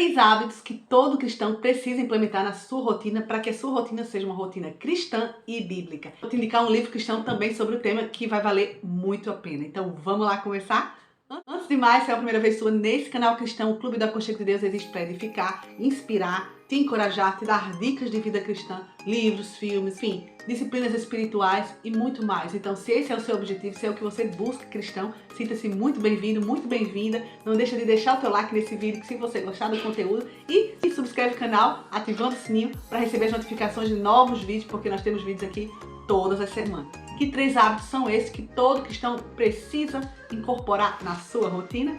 3 hábitos que todo cristão precisa implementar na sua rotina para que a sua rotina seja uma rotina cristã e bíblica. Vou te indicar um livro cristão também sobre o tema que vai valer muito a pena. Então vamos lá começar? Antes de mais, se é a primeira vez sua nesse canal cristão, o Clube do Aconchego de Deus existe para edificar, inspirar, te encorajar, te dar dicas de vida cristã, livros, filmes, enfim, disciplinas espirituais e muito mais. Então, se esse é o seu objetivo, se é o que você busca cristão, sinta-se muito bem-vindo, muito bem-vinda. Não deixa de deixar o teu like nesse vídeo se você gostar do conteúdo e se subscreve o canal, ativando o sininho para receber as notificações de novos vídeos, porque nós temos vídeos aqui todas as semanas. Que 3 hábitos são esses que todo cristão precisa incorporar na sua rotina?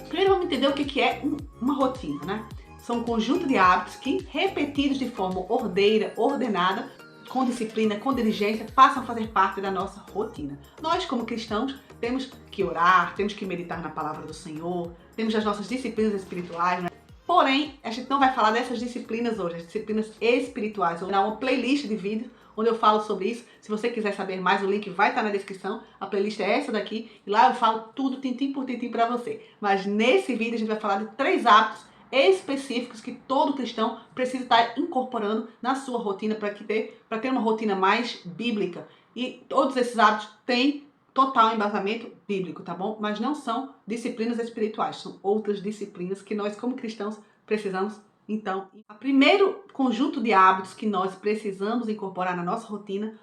Primeiro vamos entender o que é uma rotina, né? São um conjunto de hábitos que, repetidos de forma ordeira, ordenada, com disciplina, com diligência, passam a fazer parte da nossa rotina. Nós, como cristãos, temos que orar, temos que meditar na palavra do Senhor, temos as nossas disciplinas espirituais, né? Porém, a gente não vai falar dessas disciplinas hoje, as disciplinas espirituais. Eu vou dar uma playlist de vídeos onde eu falo sobre isso. Se você quiser saber mais, o link vai estar na descrição. A playlist é essa daqui e lá eu falo tudo tintim por tintim para você. Mas nesse vídeo a gente vai falar de 3 hábitos específicos que todo cristão precisa estar incorporando na sua rotina para ter uma rotina mais bíblica. E todos esses hábitos têm total embasamento bíblico, tá bom? Mas não são disciplinas espirituais, são outras disciplinas que nós, como cristãos, precisamos. Então, o primeiro conjunto de hábitos que nós precisamos incorporar na nossa rotina,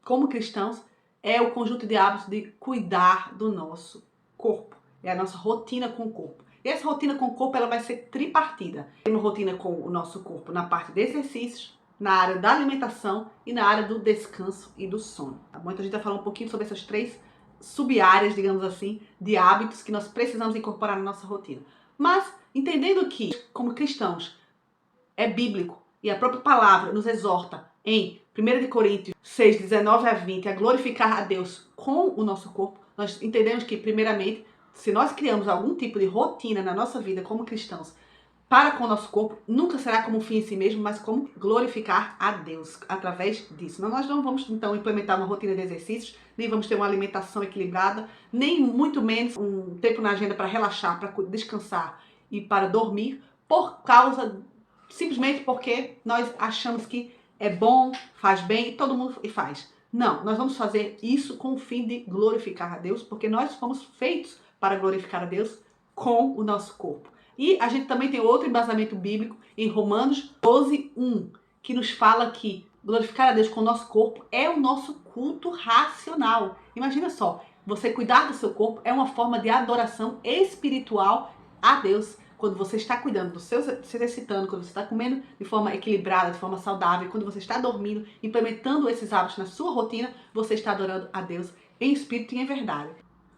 como cristãos, é o conjunto de hábitos de cuidar do nosso corpo. É a nossa rotina com o corpo. E essa rotina com o corpo, ela vai ser tripartida. Tem uma rotina com o nosso corpo na parte de exercícios, na área da alimentação e na área do descanso e do sono. Tá bom? Então a gente vai falar um pouquinho sobre essas 3 sub-áreas, digamos assim, de hábitos que nós precisamos incorporar na nossa rotina. Mas, entendendo que, como cristãos, é bíblico e a própria palavra nos exorta em 1 Coríntios 6, 19 a 20 a glorificar a Deus com o nosso corpo, nós entendemos que, primeiramente, se nós criamos algum tipo de rotina na nossa vida como cristãos para com o nosso corpo, nunca será como um fim em si mesmo, mas como glorificar a Deus através disso. Nós não vamos, então, implementar uma rotina de exercícios, nem vamos ter uma alimentação equilibrada, nem muito menos um tempo na agenda para relaxar, para descansar e para dormir, simplesmente porque nós achamos que é bom, faz bem e todo mundo faz. Não, nós vamos fazer isso com o fim de glorificar a Deus, porque nós fomos feitos para glorificar a Deus com o nosso corpo. E a gente também tem outro embasamento bíblico em Romanos 12, 1, que nos fala que glorificar a Deus com o nosso corpo é o nosso culto racional. Imagina só, você cuidar do seu corpo é uma forma de adoração espiritual a Deus. Quando você está cuidando se exercitando, quando você está comendo de forma equilibrada, de forma saudável, quando você está dormindo, implementando esses hábitos na sua rotina, você está adorando a Deus em espírito e em verdade.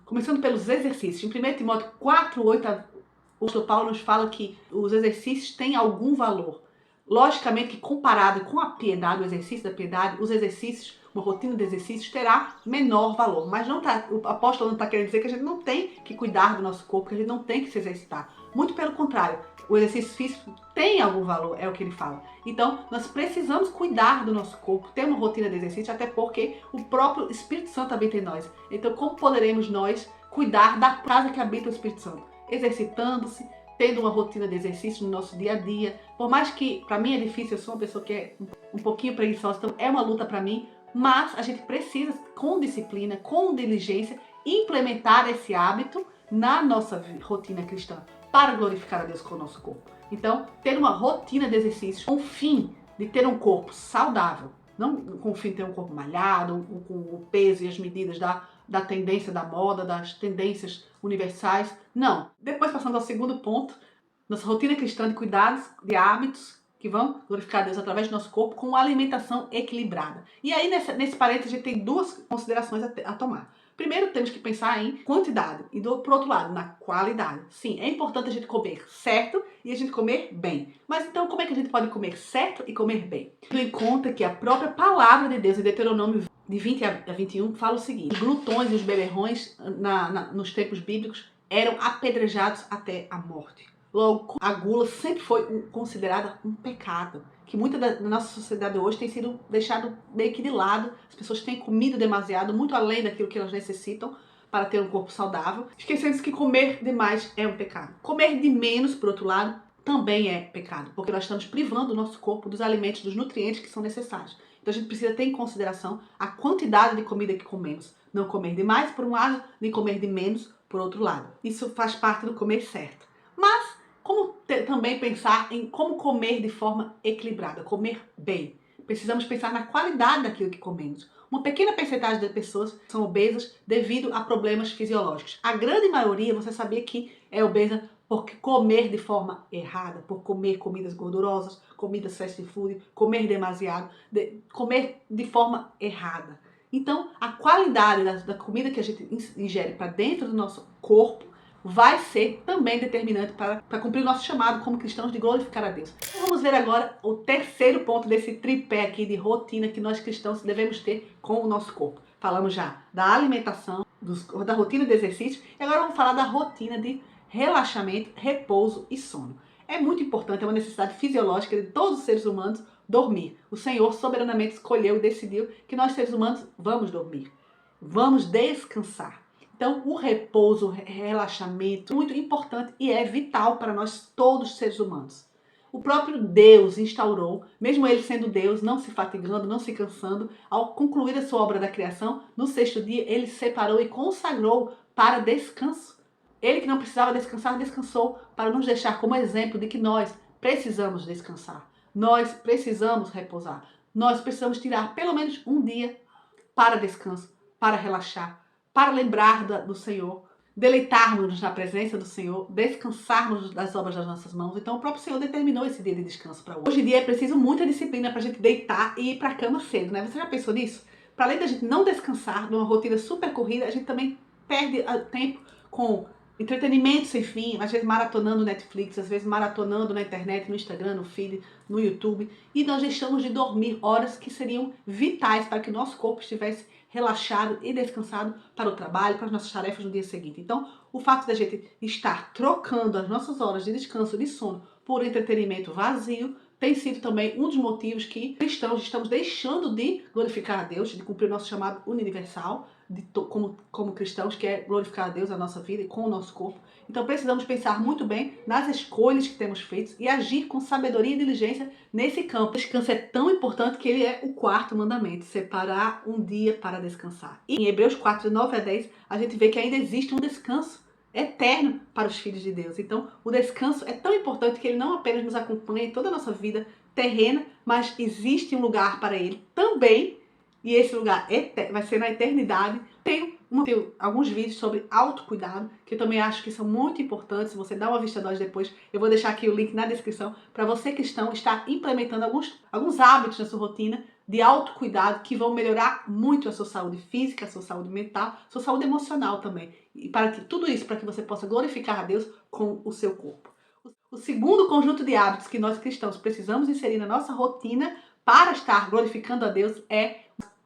Começando pelos exercícios. Em 1 Timóteo 4, 8, o apóstolo Paulo nos fala que os exercícios têm algum valor. Logicamente que comparado com a piedade, o exercício da piedade, os exercícios, uma rotina de exercícios terá menor valor. Mas o apóstolo não está querendo dizer que a gente não tem que cuidar do nosso corpo, que a gente não tem que se exercitar. Muito pelo contrário, o exercício físico tem algum valor, é o que ele fala. Então, nós precisamos cuidar do nosso corpo, ter uma rotina de exercício, até porque o próprio Espírito Santo habita em nós. Então, como poderemos nós cuidar da casa que habita o Espírito Santo? Exercitando-se, tendo uma rotina de exercício no nosso dia a dia. Por mais que, para mim é difícil, eu sou uma pessoa que é um pouquinho preguiçosa, então é uma luta para mim, mas a gente precisa, com disciplina, com diligência, implementar esse hábito na nossa rotina cristã, para glorificar a Deus com o nosso corpo. Então, ter uma rotina de exercícios com o fim de ter um corpo saudável, não com o fim de ter um corpo malhado, com o peso e as medidas da tendência da moda, das tendências universais. Não. Depois, passando ao segundo ponto, nossa rotina cristã de cuidados, de hábitos que vão glorificar a Deus através do nosso corpo com alimentação equilibrada. E aí, nesse parênteses, a gente tem 2 considerações a tomar. Primeiro, temos que pensar em quantidade e, por outro lado, na qualidade. Sim, é importante a gente comer certo e a gente comer bem. Mas então, como é que a gente pode comer certo e comer bem? Tendo em conta que a própria palavra de Deus, em Deuteronômio de 20 a 21, fala o seguinte: os glutões e os beberrões nos tempos bíblicos eram apedrejados até a morte. Logo, a gula sempre foi considerada um pecado, que muita da nossa sociedade hoje tem sido deixado meio que de lado. As pessoas têm comido demasiado, muito além daquilo que elas necessitam para ter um corpo saudável, esquecendo que comer demais é um pecado. Comer de menos, por outro lado, também é pecado, porque nós estamos privando o nosso corpo dos alimentos, dos nutrientes que são necessários. Então a gente precisa ter em consideração a quantidade de comida que comemos. Não comer demais, por um lado, nem comer de menos, por outro lado. Isso faz parte do comer certo. Mas, como também pensar em como comer de forma equilibrada, comer bem. Precisamos pensar na qualidade daquilo que comemos. Uma pequena percentagem das pessoas são obesas devido a problemas fisiológicos. A grande maioria, você sabia que é obesa por comer de forma errada, por comer comidas gordurosas, comidas fast food, comer demasiado, comer de forma errada. Então, a qualidade da comida que a gente ingere para dentro do nosso corpo vai ser também determinante para cumprir o nosso chamado como cristãos de glorificar a Deus. Vamos ver agora o terceiro ponto desse tripé aqui de rotina que nós cristãos devemos ter com o nosso corpo. Falamos já da alimentação, da rotina de exercício, e agora vamos falar da rotina de relaxamento, repouso e sono. É muito importante, é uma necessidade fisiológica de todos os seres humanos dormir. O Senhor soberanamente escolheu e decidiu que nós seres humanos vamos dormir, vamos descansar. Então, o repouso, o relaxamento é muito importante e é vital para nós todos seres humanos. O próprio Deus instaurou, mesmo ele sendo Deus, não se fatigando, não se cansando, ao concluir a sua obra da criação, no sexto dia ele separou e consagrou para descanso. Ele que não precisava descansar, descansou para nos deixar como exemplo de que nós precisamos descansar. Nós precisamos repousar. Nós precisamos tirar pelo menos um dia para descanso, para relaxar, para lembrar do Senhor, deleitarmos-nos na presença do Senhor, descansarmos das obras das nossas mãos. Então o próprio Senhor determinou esse dia de descanso para hoje. Hoje em dia é preciso muita disciplina para a gente deitar e ir para a cama cedo, né? Você já pensou nisso? Para além da gente não descansar numa rotina super corrida, a gente também perde tempo com entretenimento sem fim, às vezes maratonando Netflix, às vezes maratonando na internet, no Instagram, no feed, no YouTube. E nós deixamos de dormir horas que seriam vitais para que o nosso corpo estivesse relaxado e descansado para o trabalho, para as nossas tarefas no dia seguinte. Então, o fato da gente estar trocando as nossas horas de descanso, de sono, por entretenimento vazio, tem sido também um dos motivos que cristãos estamos deixando de glorificar a Deus, de cumprir o nosso chamado universal, como cristãos, que é glorificar a Deus na nossa vida e com o nosso corpo. Então precisamos pensar muito bem nas escolhas que temos feito e agir com sabedoria e diligência nesse campo. O descanso é tão importante que ele é o quarto mandamento, separar um dia para descansar. E em Hebreus 4, 9 a 10, a gente vê que ainda existe um descanso eterno para os filhos de Deus. Então o descanso é tão importante que ele não apenas nos acompanha em toda a nossa vida terrena, mas existe um lugar para ele também. E esse lugar vai ser na eternidade. Tenho alguns vídeos sobre autocuidado, que eu também acho que são muito importantes. Se você dá uma vista de olhos depois, eu vou deixar aqui o link na descrição para você cristão estar implementando alguns hábitos na sua rotina de autocuidado que vão melhorar muito a sua saúde física, a sua saúde mental, a sua saúde emocional também. E tudo isso para que você possa glorificar a Deus com o seu corpo. O segundo conjunto de hábitos que nós cristãos precisamos inserir na nossa rotina para estar glorificando a Deus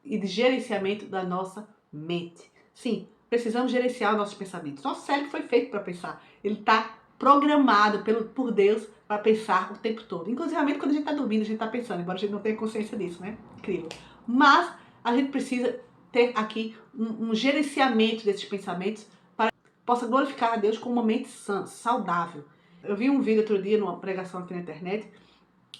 e de gerenciamento da nossa mente. Sim, precisamos gerenciar os nossos pensamentos. Nosso cérebro foi feito para pensar. Ele está programado por Deus para pensar o tempo todo. Inclusive quando a gente está dormindo, a gente está pensando, embora a gente não tenha consciência disso, né? Incrível. Mas a gente precisa ter aqui um gerenciamento desses pensamentos para que possa glorificar a Deus com uma mente sã, saudável. Eu vi um vídeo outro dia, numa pregação aqui na internet.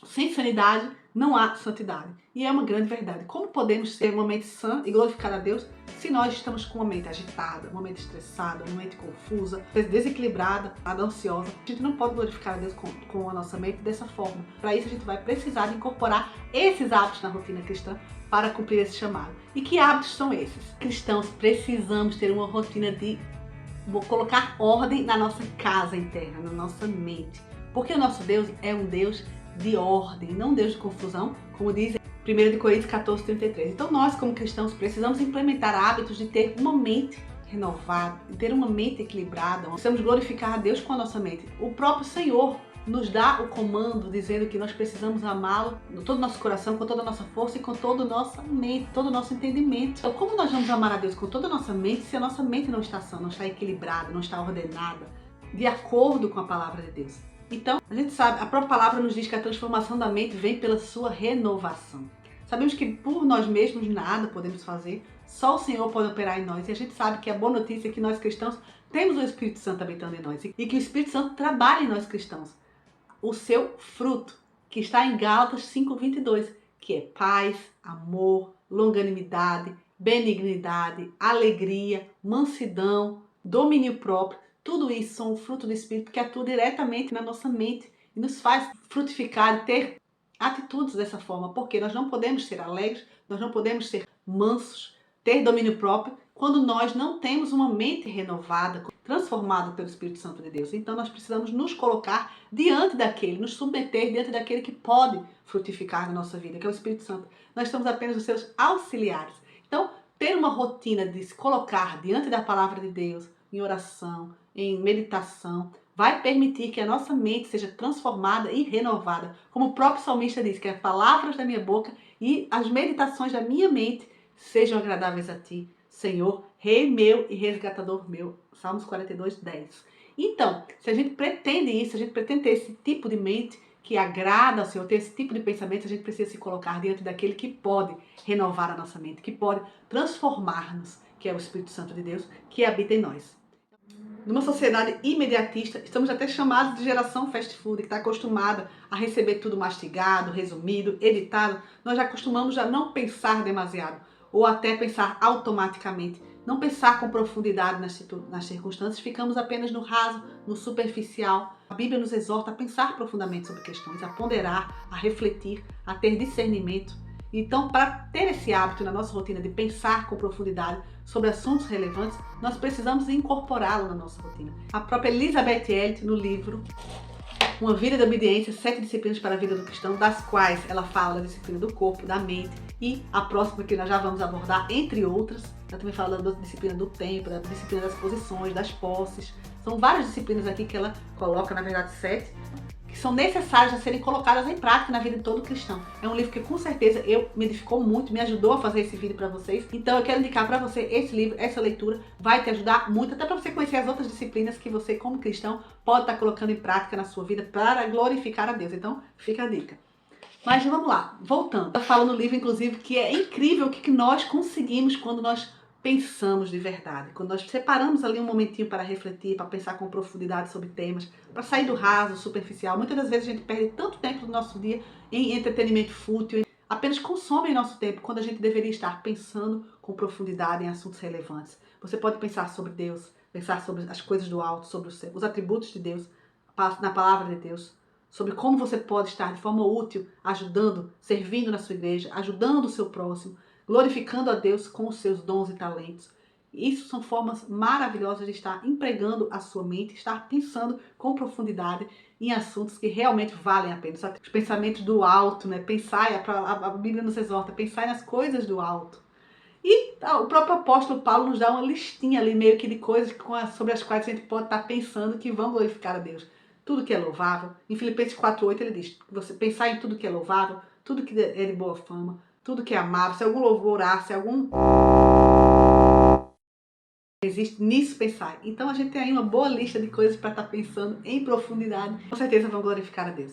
Sem sanidade não há santidade. E é uma grande verdade. Como podemos ter uma mente sã e glorificar a Deus se nós estamos com uma mente agitada, uma mente estressada, uma mente confusa, desequilibrada, ansiosa? A gente não pode glorificar a Deus com a nossa mente dessa forma. Para isso a gente vai precisar de incorporar esses hábitos na rotina cristã para cumprir esse chamado. E que hábitos são esses? Cristãos, precisamos ter uma rotina de colocar ordem na nossa casa interna, na nossa mente. Porque o nosso Deus é um Deus de ordem, não Deus de confusão, como diz 1 Coríntios 14, 33. Então nós, como cristãos, precisamos implementar hábitos de ter uma mente renovada, de ter uma mente equilibrada. Precisamos glorificar a Deus com a nossa mente. O próprio Senhor nos dá o comando, dizendo que nós precisamos amá-lo com todo o nosso coração, com toda a nossa força e com toda a nossa mente, todo o nosso entendimento. Então, como nós vamos amar a Deus com toda a nossa mente se a nossa mente não está sã, não está equilibrada, não está ordenada, de acordo com a palavra de Deus? Então, a gente sabe, a própria palavra nos diz que a transformação da mente vem pela sua renovação. Sabemos que por nós mesmos nada podemos fazer, só o Senhor pode operar em nós. E a gente sabe que a boa notícia é que nós cristãos temos o Espírito Santo habitando em nós e que o Espírito Santo trabalha em nós cristãos. o seu fruto, que está em Gálatas 5:22, que é paz, amor, longanimidade, benignidade, alegria, mansidão, domínio próprio. Tudo isso são o fruto do Espírito que atua diretamente na nossa mente e nos faz frutificar e ter atitudes dessa forma, porque nós não podemos ser alegres, nós não podemos ser mansos, ter domínio próprio, quando nós não temos uma mente renovada, transformada pelo Espírito Santo de Deus. Então nós precisamos nos colocar diante daquele, nos submeter diante daquele que pode frutificar na nossa vida, que é o Espírito Santo. Nós somos apenas os seus auxiliares. Então, ter uma rotina de se colocar diante da palavra de Deus, em oração, em meditação, vai permitir que a nossa mente seja transformada e renovada. Como o próprio salmista diz, que as palavras da minha boca e as meditações da minha mente sejam agradáveis a ti, Senhor, Rei meu e resgatador meu. Salmos 42:10. Então, se a gente pretende isso, a gente pretende ter esse tipo de mente que agrada ao Senhor, ter esse tipo de pensamento, a gente precisa se colocar diante daquele que pode renovar a nossa mente, que pode transformar-nos, que é o Espírito Santo de Deus, que habita em nós. Numa sociedade imediatista, estamos até chamados de geração fast food, que está acostumada a receber tudo mastigado, resumido, editado. Nós já acostumamos a não pensar demasiado, ou até pensar automaticamente. Não pensar com profundidade nas circunstâncias, ficamos apenas no raso, no superficial. A Bíblia nos exorta a pensar profundamente sobre questões, a ponderar, a refletir, a ter discernimento. Então, para ter esse hábito na nossa rotina de pensar com profundidade sobre assuntos relevantes, nós precisamos incorporá-lo na nossa rotina. A própria Elizabeth Elliot, no livro Uma Vida de Obediência, 7 disciplinas para a vida do cristão, das quais ela fala da disciplina do corpo, da mente, e a próxima que nós já vamos abordar, entre outras, ela também fala da disciplina do tempo, da disciplina das posições, das posses. São várias disciplinas aqui que ela coloca, na verdade 7, que são necessárias a serem colocadas em prática na vida de todo cristão. É um livro que com certeza me edificou muito, me ajudou a fazer esse vídeo para vocês. Então eu quero indicar para você esse livro, essa leitura vai te ajudar muito, até para você conhecer as outras disciplinas que você como cristão pode estar colocando em prática na sua vida para glorificar a Deus. Então fica a dica. Mas vamos lá, voltando. Ela fala no livro, inclusive, que é incrível o que nós conseguimos quando nós pensamos de verdade, quando nós separamos ali um momentinho para refletir, para pensar com profundidade sobre temas, para sair do raso, superficial. Muitas das vezes a gente perde tanto tempo do nosso dia em entretenimento fútil, apenas consome nosso tempo, quando a gente deveria estar pensando com profundidade em assuntos relevantes. Você pode pensar sobre Deus, pensar sobre as coisas do alto, sobre os atributos de Deus, na palavra de Deus, sobre como você pode estar de forma útil, ajudando, servindo na sua igreja, ajudando o seu próximo, glorificando a Deus com os seus dons e talentos. Isso são formas maravilhosas de estar empregando a sua mente, estar pensando com profundidade em assuntos que realmente valem a pena. Os pensamentos do alto, né? Pensar, a Bíblia nos exorta, pensar nas coisas do alto. E o próprio apóstolo Paulo nos dá uma listinha ali, meio que de coisas sobre as quais a gente pode estar pensando que vão glorificar a Deus. Tudo que é louvável. Em Filipenses 4:8 ele diz, você pensar em tudo que é louvável, tudo que é de boa fama, tudo que é amável, se algum louvor há, se algum existe, nisso pensar. Então a gente tem aí uma boa lista de coisas para estar pensando em profundidade. Com certeza vão glorificar a Deus.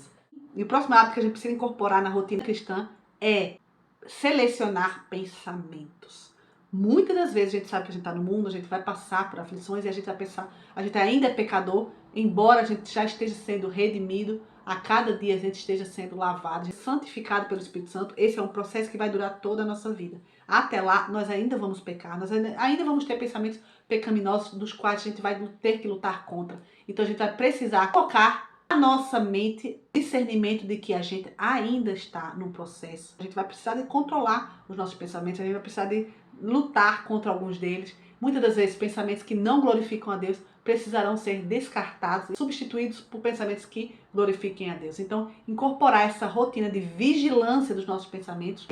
E o próximo hábito que a gente precisa incorporar na rotina cristã é selecionar pensamentos. Muitas das vezes a gente sabe que a gente está no mundo, a gente vai passar por aflições e a gente vai pensar, a gente ainda é pecador, embora a gente já esteja sendo redimido, a cada dia a gente esteja sendo lavado, santificado pelo Espírito Santo. Esse é um processo que vai durar toda a nossa vida. Até lá, nós ainda vamos pecar, nós ainda vamos ter pensamentos pecaminosos dos quais a gente vai ter que lutar contra. Então a gente vai precisar colocar a nossa mente discernimento de que a gente ainda está num processo. A gente vai precisar de controlar os nossos pensamentos, a gente vai precisar de lutar contra alguns deles. Muitas das vezes pensamentos que não glorificam a Deus precisarão ser descartados e substituídos por pensamentos que glorifiquem a Deus. Então, incorporar essa rotina de vigilância dos nossos pensamentos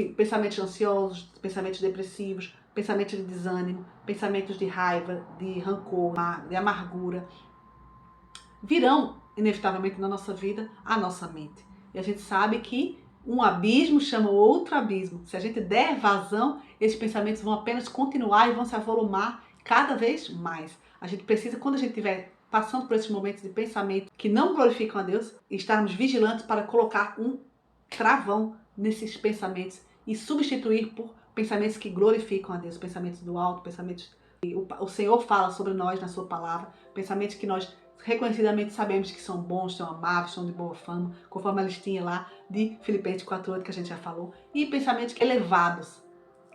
ansiosos, pensamentos depressivos, pensamentos de desânimo, pensamentos de raiva, de rancor, de amargura, virão inevitavelmente na nossa vida a nossa mente. E a gente sabe que um abismo chama outro abismo. Se a gente der vazão, esses pensamentos vão apenas continuar e vão se avolumar cada vez mais. A gente precisa, quando a gente estiver passando por esses momentos de pensamento que não glorificam a Deus, estarmos vigilantes para colocar um travão nesses pensamentos e substituir por pensamentos que glorificam a Deus, pensamentos do alto, pensamentos que o Senhor fala sobre nós na sua palavra, pensamentos que nós reconhecidamente sabemos que são bons, são amáveis, são de boa fama, conforme a listinha lá de Filipenses 4:8 que a gente já falou, e pensamentos elevados,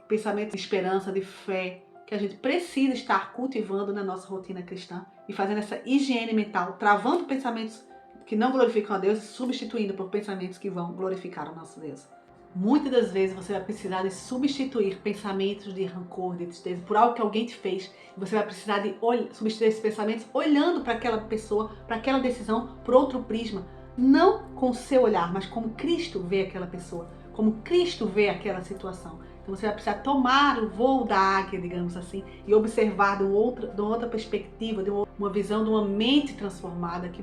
pensamentos de esperança, de fé, que a gente precisa estar cultivando na nossa rotina cristã e fazendo essa higiene mental, travando pensamentos que não glorificam a Deus e substituindo por pensamentos que vão glorificar o nosso Deus. Muitas das vezes você vai precisar de substituir pensamentos de rancor, de tristeza, por algo que alguém te fez. E você vai precisar de substituir esses pensamentos olhando para aquela pessoa, para aquela decisão, por outro prisma. Não com o seu olhar, mas como Cristo vê aquela pessoa, como Cristo vê aquela situação. Então você vai precisar tomar o voo da águia, digamos assim, e observar de uma outra perspectiva, de uma visão de uma mente transformada que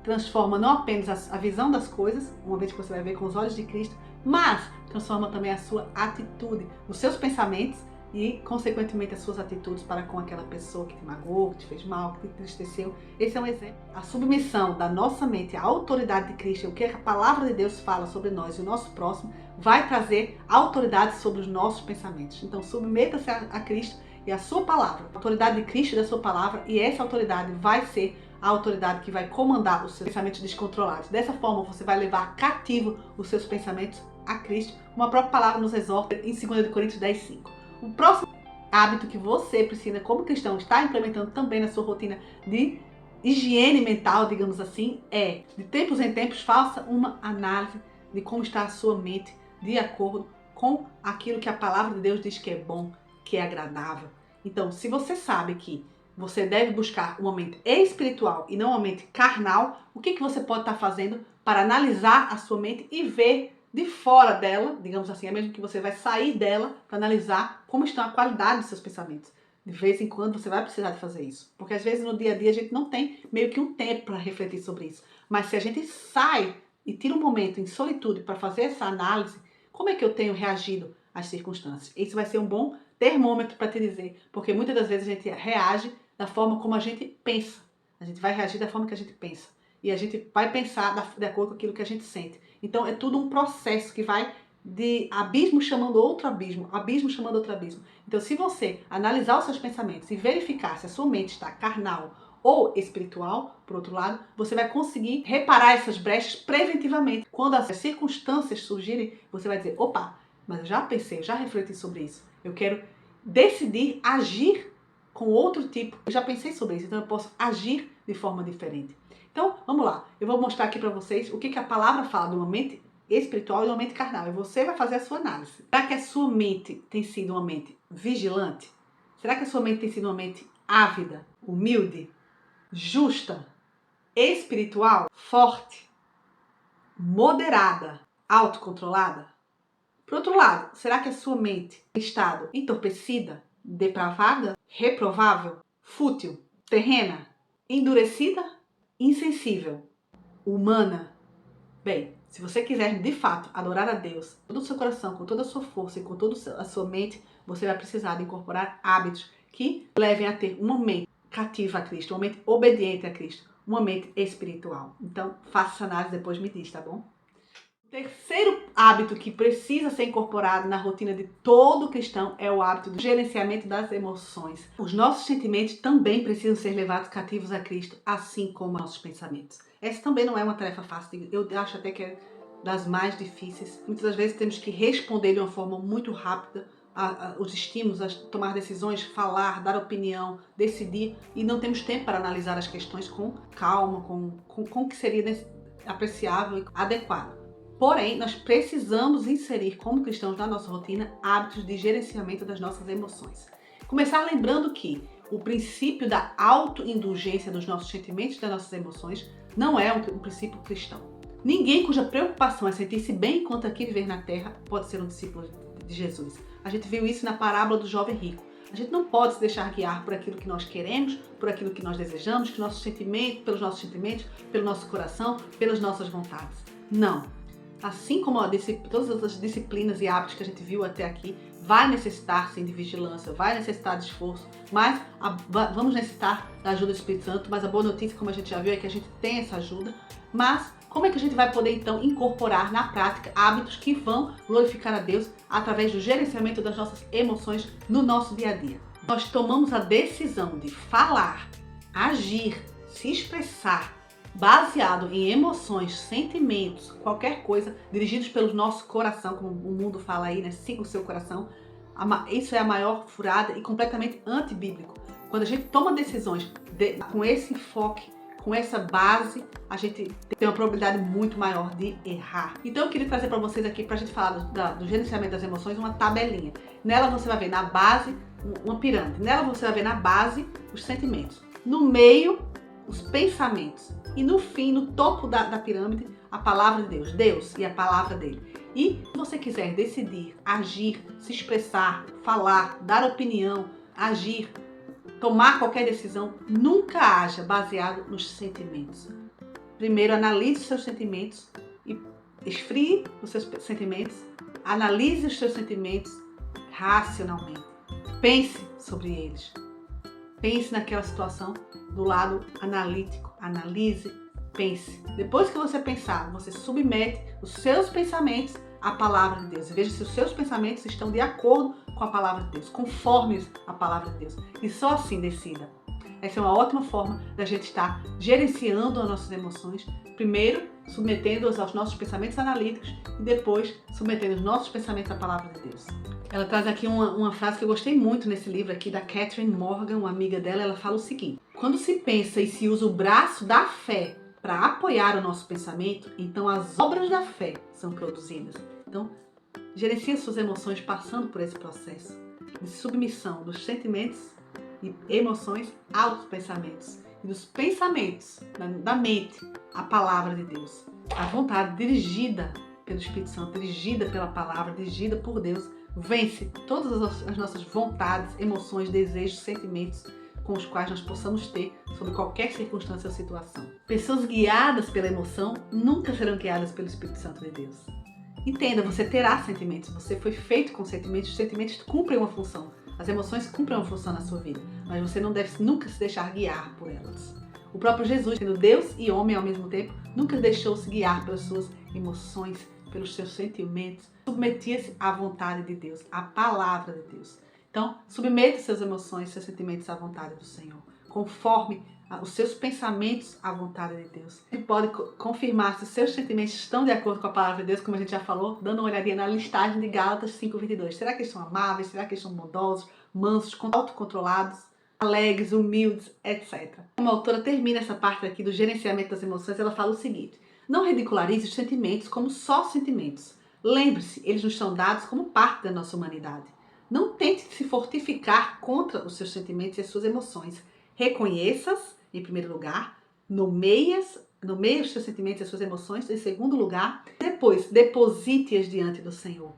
transforma não apenas a visão das coisas, uma vez que você vai ver com os olhos de Cristo, mas transforma também a sua atitude, os seus pensamentos e, consequentemente, as suas atitudes para com aquela pessoa que te magoou, que te fez mal, que te entristeceu. Esse é um exemplo. A submissão da nossa mente à autoridade de Cristo, o que a palavra de Deus fala sobre nós e o nosso próximo, vai trazer autoridade sobre os nossos pensamentos. Então, submeta-se a Cristo e a sua palavra, a autoridade de Cristo e da sua palavra, e essa autoridade vai ser a autoridade que vai comandar os seus pensamentos descontrolados. Dessa forma, você vai levar cativo os seus pensamentos a Cristo, como a própria palavra nos exorta em 2 Coríntios 10:5. O próximo hábito que você precisa, como cristão, estar implementando também na sua rotina de higiene mental, digamos assim, é, de tempos em tempos, faça uma análise de como está a sua mente de acordo com aquilo que a palavra de Deus diz que é bom, que é agradável. Então, se você sabe que você deve buscar uma mente espiritual e não uma mente carnal, o que você pode estar fazendo para analisar a sua mente e ver de fora dela, digamos assim, é mesmo que você vai sair dela para analisar como está a qualidade dos seus pensamentos. De vez em quando você vai precisar de fazer isso, porque às vezes no dia a dia a gente não tem meio que um tempo para refletir sobre isso. Mas se a gente sai e tira um momento em solitude para fazer essa análise, como é que eu tenho reagido às circunstâncias? Isso vai ser um bom termômetro para te dizer, porque muitas das vezes a gente reage da forma como a gente pensa. A gente vai reagir da forma que a gente pensa. E a gente vai pensar de acordo com aquilo que a gente sente. Então é tudo um processo que vai de abismo chamando outro abismo, abismo chamando outro abismo. Então se você analisar os seus pensamentos e verificar se a sua mente está carnal ou espiritual, por outro lado, você vai conseguir reparar essas brechas preventivamente. Quando as circunstâncias surgirem, você vai dizer, opa, mas eu já pensei, eu já refleti sobre isso. Eu quero decidir agir com outro tipo. Eu já pensei sobre isso, então eu posso agir de forma diferente. Então, vamos lá. Eu vou mostrar aqui para vocês o que a palavra fala de uma mente espiritual e de uma mente carnal. E você vai fazer a sua análise. Será que a sua mente tem sido uma mente vigilante? Será que a sua mente tem sido uma mente ávida, humilde, justa, espiritual, forte, moderada, autocontrolada? Por outro lado, será que a sua mente tem estado entorpecida, depravada, reprovável, fútil, terrena, endurecida, insensível, humana? Bem, se você quiser de fato adorar a Deus com todo o seu coração, com toda a sua força e com toda a sua mente, você vai precisar de incorporar hábitos que levem a ter uma mente cativa a Cristo, uma mente obediente a Cristo, uma mente espiritual. Então, faça essa análise e depois me diz, tá bom? O terceiro hábito que precisa ser incorporado na rotina de todo cristão é o hábito do gerenciamento das emoções. Os nossos sentimentos também precisam ser levados cativos a Cristo, assim como nossos pensamentos. Essa também não é uma tarefa fácil, eu acho até que é das mais difíceis. Muitas das vezes temos que responder de uma forma muito rápida os estímulos, a tomar decisões, falar, dar opinião, decidir, e não temos tempo para analisar as questões com calma, com o que seria apreciável e adequado. Porém, nós precisamos inserir como cristãos na nossa rotina hábitos de gerenciamento das nossas emoções. Começar lembrando que o princípio da autoindulgência dos nossos sentimentos e das nossas emoções não é um princípio cristão. Ninguém cuja preocupação é sentir-se bem enquanto aqui viver na terra pode ser um discípulo de Jesus. A gente viu isso na parábola do jovem rico. A gente não pode se deixar guiar por aquilo que nós queremos, por aquilo que nós desejamos, pelos nossos sentimentos, pelo nosso coração, pelas nossas vontades. Não. Assim como todas as disciplinas e hábitos que a gente viu até aqui, vai necessitar sim de vigilância, vai necessitar de esforço, mas vamos necessitar da ajuda do Espírito Santo. Mas a boa notícia, como a gente já viu, é que a gente tem essa ajuda. Mas como é que a gente vai poder então incorporar na prática hábitos que vão glorificar a Deus através do gerenciamento das nossas emoções no nosso dia a dia? Nós tomamos a decisão de falar, agir, se expressar baseado em emoções, sentimentos, qualquer coisa, dirigidos pelo nosso coração, como o mundo fala aí, né? Siga o seu coração. Isso é a maior furada e completamente antibíblico. Quando a gente toma decisões com esse enfoque, com essa base, a gente tem uma probabilidade muito maior de errar. Então eu queria trazer para vocês aqui, para a gente falar do gerenciamento das emoções, uma tabelinha. Nela você vai ver na base uma pirâmide. Nela você vai ver na base os sentimentos. No meio, os pensamentos. E no fim, no topo da pirâmide, a palavra de Deus. Deus e a palavra dele. E se você quiser decidir, agir, se expressar, falar, dar opinião, agir, tomar qualquer decisão, nunca haja baseado nos sentimentos. Primeiro, analise os seus sentimentos e esfrie os seus sentimentos. Analise os seus sentimentos racionalmente. Pense sobre eles. Pense naquela situação do lado analítico. Analise, pense. Depois que você pensar, você submete os seus pensamentos à palavra de Deus. E veja se os seus pensamentos estão de acordo com a palavra de Deus, conforme a palavra de Deus. E só assim decida. Essa é uma ótima forma da gente estar gerenciando as nossas emoções. Primeiro, submetendo-os aos nossos pensamentos analíticos e depois submetendo os nossos pensamentos à palavra de Deus. Ela traz aqui uma frase que eu gostei muito nesse livro aqui da Catherine Morgan, uma amiga dela. Ela fala o seguinte: quando se pensa e se usa o braço da fé para apoiar o nosso pensamento, então as obras da fé são produzidas. Então, gerencie suas emoções passando por esse processo de submissão dos sentimentos e emoções aos pensamentos. E dos pensamentos, da mente, a palavra de Deus. A vontade dirigida pelo Espírito Santo, dirigida pela palavra, dirigida por Deus, vence todas as nossas vontades, emoções, desejos, sentimentos com os quais nós possamos ter sobre qualquer circunstância ou situação. Pessoas guiadas pela emoção nunca serão guiadas pelo Espírito Santo de Deus. Entenda, você terá sentimentos, você foi feito com sentimentos, os sentimentos cumprem uma função, as emoções cumprem uma função na sua vida, mas você não deve nunca se deixar guiar por elas. O próprio Jesus, sendo Deus e homem ao mesmo tempo, nunca deixou-se guiar pelas suas emoções, pelos seus sentimentos, submetia-se à vontade de Deus, à palavra de Deus. Então, submeta suas emoções, seus sentimentos à vontade do Senhor, conforme os seus pensamentos à vontade de Deus. Você pode confirmar se os seus sentimentos estão de acordo com a palavra de Deus, como a gente já falou, dando uma olhadinha na listagem de Gálatas 5:22. Será que eles são amáveis? Será que eles são bondosos, mansos, autocontrolados, alegres, humildes, etc. Uma autora termina essa parte aqui do gerenciamento das emoções, ela fala o seguinte: não ridicularize os sentimentos como só sentimentos. Lembre-se, eles nos são dados como parte da nossa humanidade. Não tente se fortificar contra os seus sentimentos e as suas emoções. Reconheça-as, em primeiro lugar, nomeie os seus sentimentos e as suas emoções, em segundo lugar, depois deposite-as diante do Senhor,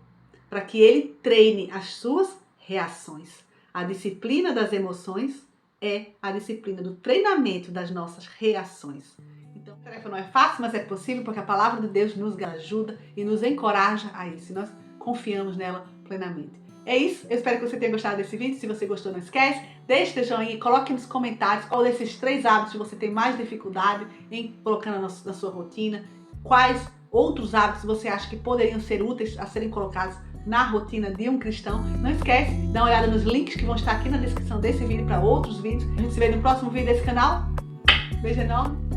para que Ele treine as suas reações. A disciplina das emoções é a disciplina do treinamento das nossas reações. Então, a tarefa não é fácil, mas é possível porque a palavra de Deus nos ajuda e nos encoraja a isso. E nós confiamos nela plenamente. É isso, eu espero que você tenha gostado desse vídeo. Se você gostou, não esquece, deixe seu joinha e coloque nos comentários qual desses 3 hábitos você tem mais dificuldade em colocar na sua rotina. Quais outros hábitos você acha que poderiam ser úteis a serem colocados na rotina de um cristão. Não esquece, dá uma olhada nos links que vão estar aqui na descrição desse vídeo para outros vídeos. A gente se vê no próximo vídeo desse canal. Beijo enorme.